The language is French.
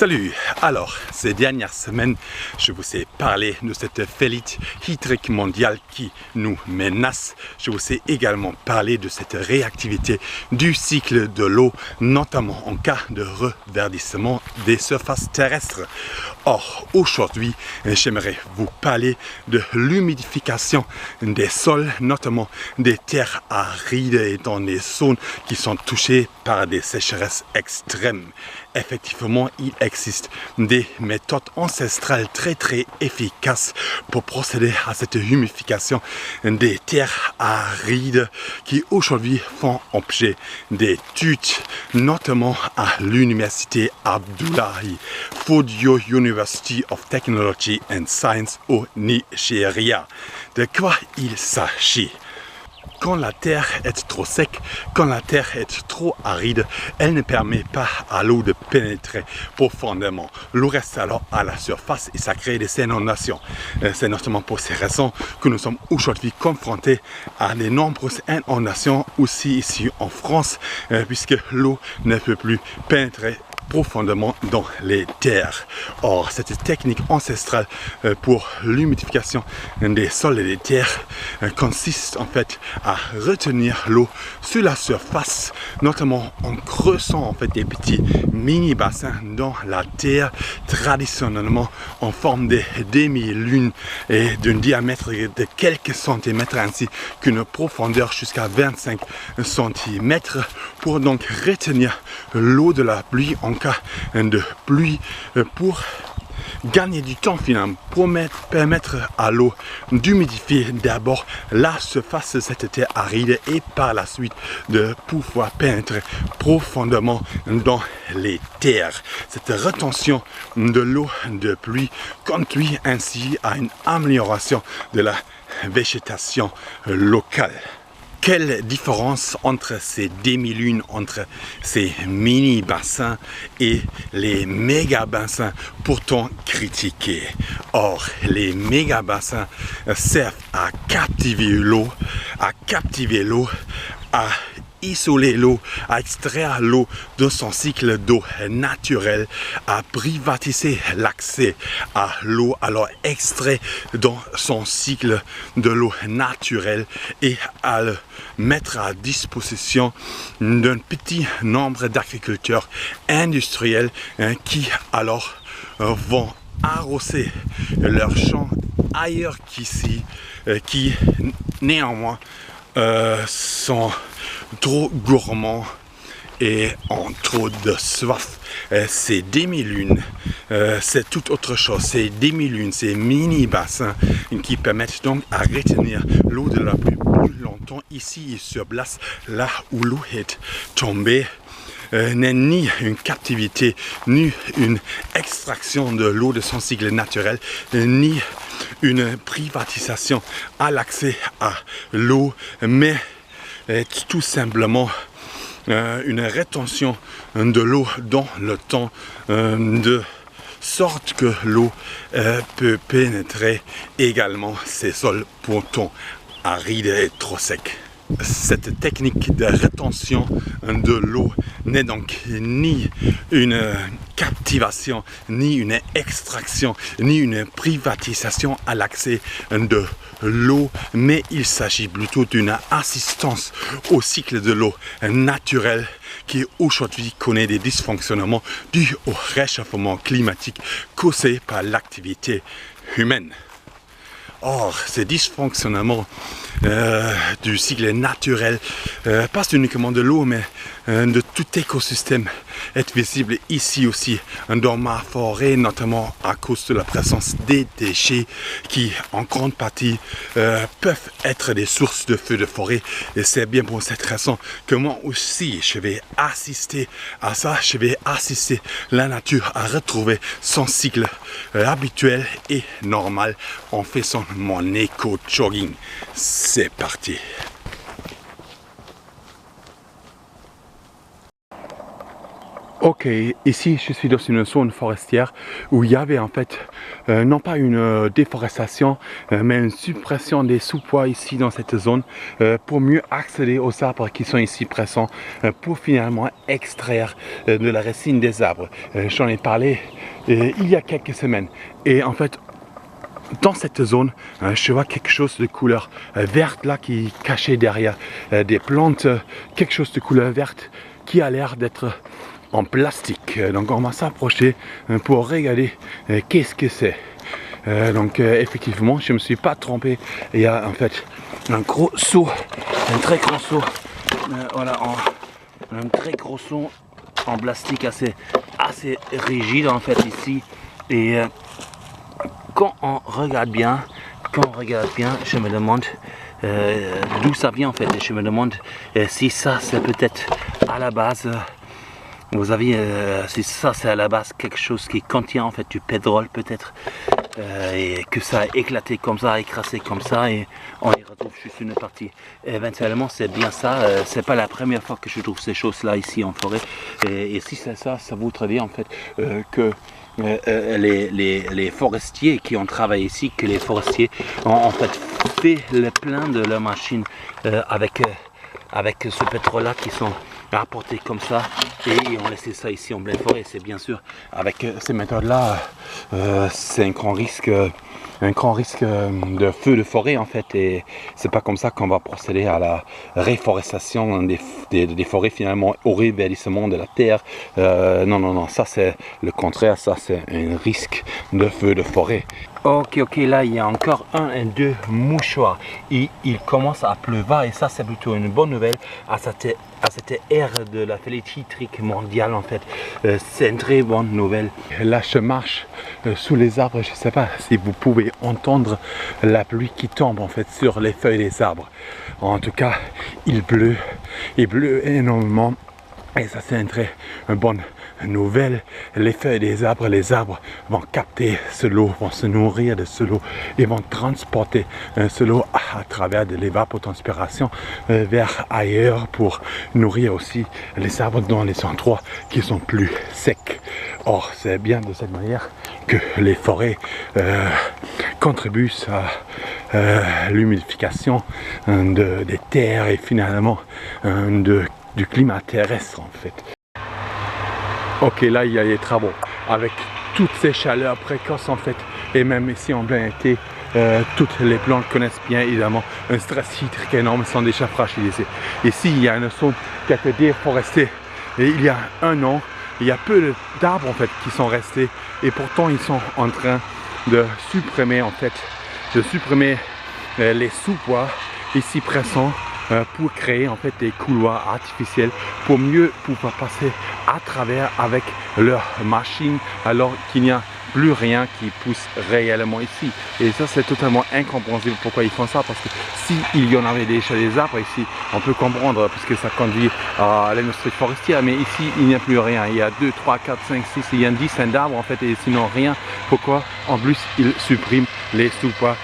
Salut! Alors, ces dernières semaines, je vous ai parlé de cette faillite hydrique mondiale qui nous menace. Je vous ai également parlé de cette réactivité du cycle de l'eau, notamment en cas de reverdissement des surfaces terrestres. Or, aujourd'hui, j'aimerais vous parler de l'humidification des sols, notamment des terres arides et dans des zones qui sont touchées par des sécheresses extrêmes. Effectivement, il existe des méthodes ancestrales très efficaces pour procéder à cette humidification des terres arides qui aujourd'hui font objet d'études, notamment à l'université Abdullahi Fodio University of Technology and Science au Nigeria. De quoi il s'agit? Quand la terre est trop sec, quand la terre est trop aride, elle ne permet pas à l'eau de pénétrer profondément. L'eau reste alors à la surface et ça crée des inondations. C'est notamment pour ces raisons que nous sommes aujourd'hui confrontés à de nombreuses inondations aussi ici en France, puisque l'eau ne peut plus pénétrer profondément dans les terres. Or, cette technique ancestrale pour l'humidification des sols et des terres consiste en fait à retenir l'eau sur la surface, notamment en creusant en fait des petits mini bassins dans la terre, traditionnellement en forme de demi-lune et d'un diamètre de quelques centimètres ainsi qu'une profondeur jusqu'à 25 centimètres pour donc retenir l'eau de la pluie en cas de pluie, pour gagner du temps finalement, pour permettre à l'eau d'humidifier d'abord la surface de cette terre aride et par la suite de pouvoir pénétrer profondément dans les terres. Cette rétention de l'eau de pluie conduit ainsi à une amélioration de la végétation locale. Quelle différence entre ces demi-lunes, entre ces mini-bassins et les méga-bassins pourtant critiqués? Or, les méga-bassins servent à captiver l'eau, à isoler l'eau, à extraire l'eau de son cycle d'eau naturel, à privatiser l'accès à l'eau, alors extrait dans son cycle de l'eau naturelle et à le mettre à disposition d'un petit nombre d'agriculteurs industriels qui alors vont arroser leurs champs ailleurs qu'ici, qui néanmoins sont trop gourmands et ont trop de soif. Ces demi-lunes, c'est tout autre chose. Ces demi-lunes, ces mini-bassins qui permettent donc à retenir l'eau de la pluie plus longtemps ici sur place, là où l'eau est tombée. N'est ni une captivité, ni une extraction de l'eau de son cycle naturel, ni une privatisation à l'accès à l'eau, mais est tout simplement une rétention de l'eau dans le temps, de sorte que l'eau peut pénétrer également ces sols pourtant arides et trop secs. Cette technique de rétention de l'eau n'est donc ni une captivation, ni une extraction, ni une privatisation à l'accès de l'eau, mais il s'agit plutôt d'une assistance au cycle de l'eau naturel qui aujourd'hui connaît des dysfonctionnements dus au réchauffement climatique causé par l'activité humaine. Or, ces dysfonctionnements du cycle naturel, pas uniquement de l'eau, mais de tout écosystème, est visible ici aussi dans ma forêt, notamment à cause de la présence des déchets qui, en grande partie, peuvent être des sources de feux de forêt. Et c'est bien pour cette raison que moi aussi, je vais assister à ça, je vais assister la nature à retrouver son cycle habituel et normal en faisant mon éco-jogging. C'est parti! Ok, ici je suis dans une zone forestière où il y avait en fait non pas une déforestation mais une suppression des sous-bois ici dans cette zone pour mieux accéder aux arbres qui sont ici présents pour finalement extraire de la racine des arbres. J'en ai parlé il y a quelques semaines et en fait dans cette zone, je vois quelque chose de couleur verte là qui est caché derrière des plantes, quelque chose de couleur verte qui a l'air d'être en plastique. Donc on va s'approcher pour regarder qu'est-ce que c'est. Donc effectivement, je ne me suis pas trompé. Il y a en fait un gros seau, un très gros seau, voilà, un très gros seau en plastique assez rigide en fait ici. Et quand on regarde bien, je me demande d'où ça vient en fait. Je me demande si ça c'est peut-être à la base. Vous avez, si ça c'est à la base quelque chose qui contient en fait du pétrole peut-être et que ça a éclaté comme ça, écrasé comme ça et on y retrouve juste une partie. Éventuellement c'est bien ça, c'est pas la première fois que je trouve ces choses là ici en forêt et si c'est ça, ça voudrait dire en fait que les forestiers qui ont travaillé ici, que les forestiers ont en fait fait le plein de leur machine avec ce pétrole là qui sont apportés comme ça et on laissé ça ici en pleine forêt. C'est bien sûr avec ces méthodes là c'est un grand risque de feu de forêt en fait et c'est pas comme ça qu'on va procéder à la réforestation des forêts finalement au réverdissement de la terre. Non, ça c'est le contraire, ça c'est un risque de feu de forêt. Ok, là il y a encore un et deux mouchoirs. Il commence à pleuvoir et ça c'est plutôt une bonne nouvelle à cette ère de la félite hydrique mondiale en fait. C'est une très bonne nouvelle. Là je marche sous les arbres, je ne sais pas si vous pouvez entendre la pluie qui tombe en fait sur les feuilles des arbres. En tout cas il pleut énormément. Et ça c'est une très bonne nouvelle. Les feuilles des arbres, les arbres vont capter ce lot, vont se nourrir de ce lot et vont transporter ce lot à travers de l'évapotranspiration vers ailleurs pour nourrir aussi les arbres dans les endroits qui sont plus secs. Or c'est bien de cette manière que les forêts contribuent à l'humidification des terres et finalement du climat terrestre en fait. Ok, là il y a les travaux avec toutes ces chaleurs précoces en fait et même ici en plein été toutes les plantes connaissent bien évidemment un stress hydrique énorme, sont déjà fragilisées. Ici il y a une zone qui a été déforestée et il y a un an il y a peu d'arbres en fait qui sont restés et pourtant ils sont en train de supprimer en fait les sous-bois ici présents pour créer en fait des couloirs artificiels pour mieux pouvoir passer à travers avec leur machine alors qu'il n'y a plus rien qui pousse réellement ici. Et ça c'est totalement incompréhensible pourquoi ils font ça, parce que s'il y en avait déjà des arbres ici, on peut comprendre parce que ça conduit à l'industrie forestière, mais ici il n'y a plus rien. Il y a 2, 3, 4, 5, 6, il y a une dizaine d'arbres en fait et sinon rien. Pourquoi en plus ils suppriment les sous-bois